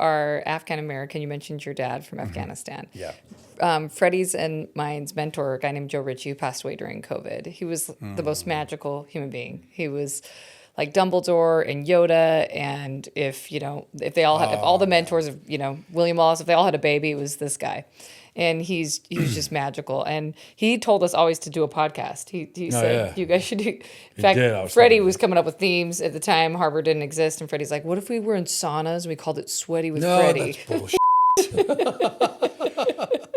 are Afghan American. You mentioned your dad from Afghanistan. Yeah. Freddie's and mine's mentor, a guy named Joe Ritchie, who passed away during COVID. He was the most magical human being. He was like Dumbledore and Yoda, and if all the mentors of William Wallace, if they all had a baby, it was this guy. And he was just magical. And he told us always to do a podcast. He said, you guys should do. In fact, Freddie was coming up with themes at the time. Harvard didn't exist. And Freddie's like, what if we were in saunas and we called it Sweaty with Freddie? That's bullshit.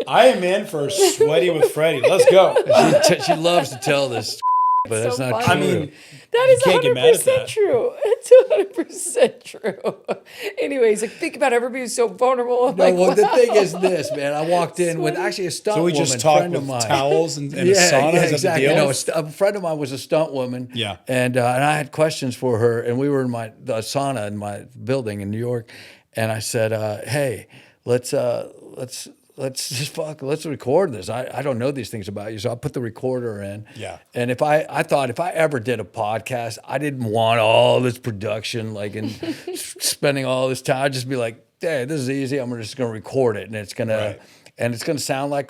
I am in for Sweaty with Freddie. Let's go. She loves to tell this, but that's not true. I mean, that is you can't get mad at 100% that. true. It's 100% true. Anyways, like, think about everybody who's so vulnerable. I'm like, the wow. thing is this, man. I walked in with actually a stunt woman. So we just talked friend of with mine. towels and a sauna. Yeah, Is that exactly. the deal? No, a friend of mine was a stunt woman. Yeah. And I had questions for her, and we were in the sauna in my building in New York, and I said, "Hey, let's record this. I don't know these things about you, so I put the recorder in. Yeah. And I thought if I ever did a podcast, I didn't want all this production, like, and spending all this time. I'd just be like, hey, this is easy. I'm just going to record it, and it's gonna sound like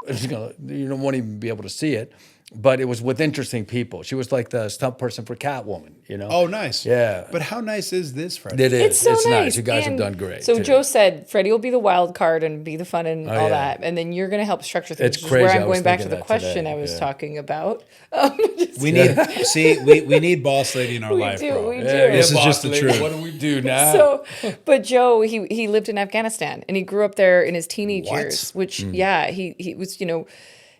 you won't even be able to see it. But it was with interesting people. She was like the stunt person for Catwoman, Oh, nice. Yeah. But how nice is this, Freddie? It is. It's so nice. You guys And have done great. So too. Joe said Freddie will be the wild card and be the fun and all yeah. that, and then you're going to help structure things. It's which is crazy. where I I'm was going back to thinking the that question today. I was Yeah. talking about. We need boss lady in our life, do, bro. we do. This is boss just the lady, truth. What do we do now? But Joe, he lived in Afghanistan and he grew up there in his teenage What? years, which he was,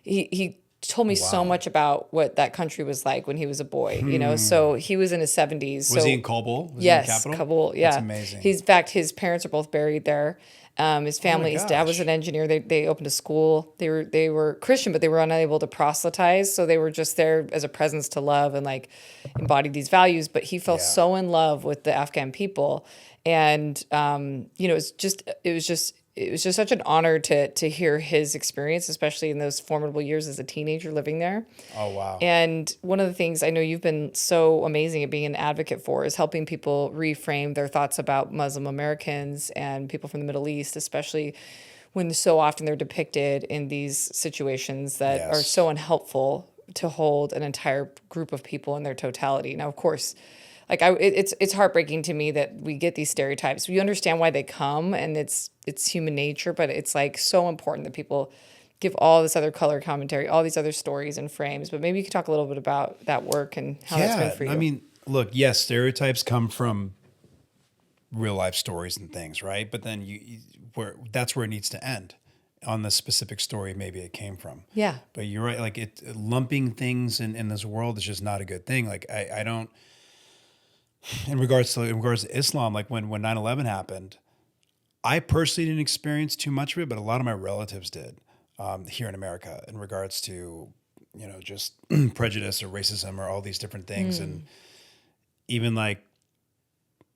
he told me so much about what that country was like when he was a boy, so he was in his 70s. Was he in Kabul? Was Yes, he in the capital? Kabul. Yeah, That's amazing. In fact, his parents are both buried there. His family, his dad was gosh. an engineer. They opened a school. They were Christian, but they were unable to proselytize, so they were just there as a presence to love and like embody these values. But he fell so in love with the Afghan people, and it was just such an honor to hear his experience, especially in those formidable years as a teenager living there. Oh, wow. And one of the things I know you've been so amazing at being an advocate for is helping people reframe their thoughts about Muslim Americans and people from the Middle East, especially when so often they're depicted in these situations that are so unhelpful to hold an entire group of people in their totality. Now, of course, like it's heartbreaking to me that we get these stereotypes. We understand why they come, and it's human nature, but it's like so important that people give all this other color commentary, all these other stories and frames. But maybe you could talk a little bit about that work and how that's been for you. I mean, look, yes, stereotypes come from real life stories and things, right? But then that's where it needs to end. On the specific story maybe it came from. Yeah. But you're right, like lumping things in this world is just not a good thing. Like I don't. In regards to Islam, like when 9/11 happened, I personally didn't experience too much of it, but a lot of my relatives did here in America in regards to, just prejudice or racism or all these different things. And even like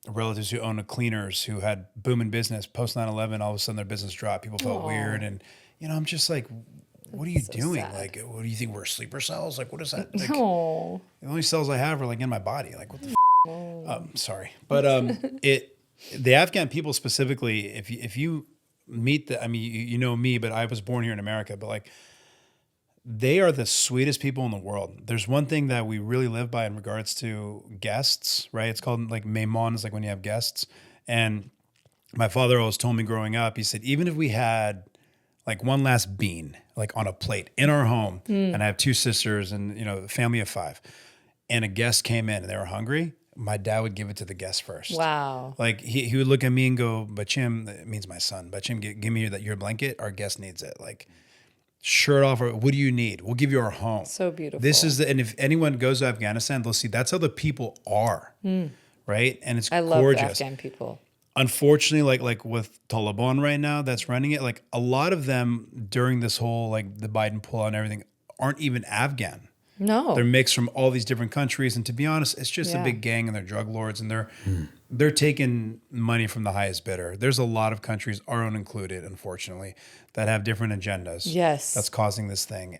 relatives who own cleaners who had booming business post 9/11, all of a sudden their business dropped. People felt weird. And, I'm just like, what are you doing? sad. Like, what do you think? We're sleeper cells? Like, what is that? Like, Oh. the only cells I have are like in my body. Like, what the sorry. But the Afghan people specifically, if you meet you know me, but I was born here in America, but like they are the sweetest people in the world. There's one thing that we really live by in regards to guests, right? It's called like mehman, is like when you have guests. And my father always told me growing up, he said, even if we had like one last bean, like on a plate in our home, and I have two sisters and, a family of 5, and a guest came in and they were hungry, my dad would give it to the guest first. Wow. Like he would look at me and go, Bachim, it means my son. Bachim, give me your blanket. Our guest needs it. Like shirt off. Or what do you need? We'll give you our home. So beautiful. This is and if anyone goes to Afghanistan, they'll see that's how the people are. Right. And it's I love gorgeous. the Afghan people. Unfortunately, like with Taliban right now that's running it, like a lot of them during this whole, like the Biden pullout and everything aren't even Afghan. No. They're mixed from all these different countries. And to be honest, it's just a big gang and they're drug lords and they're taking money from the highest bidder. There's a lot of countries, our own included, unfortunately, that have different agendas. Yes. That's causing this thing.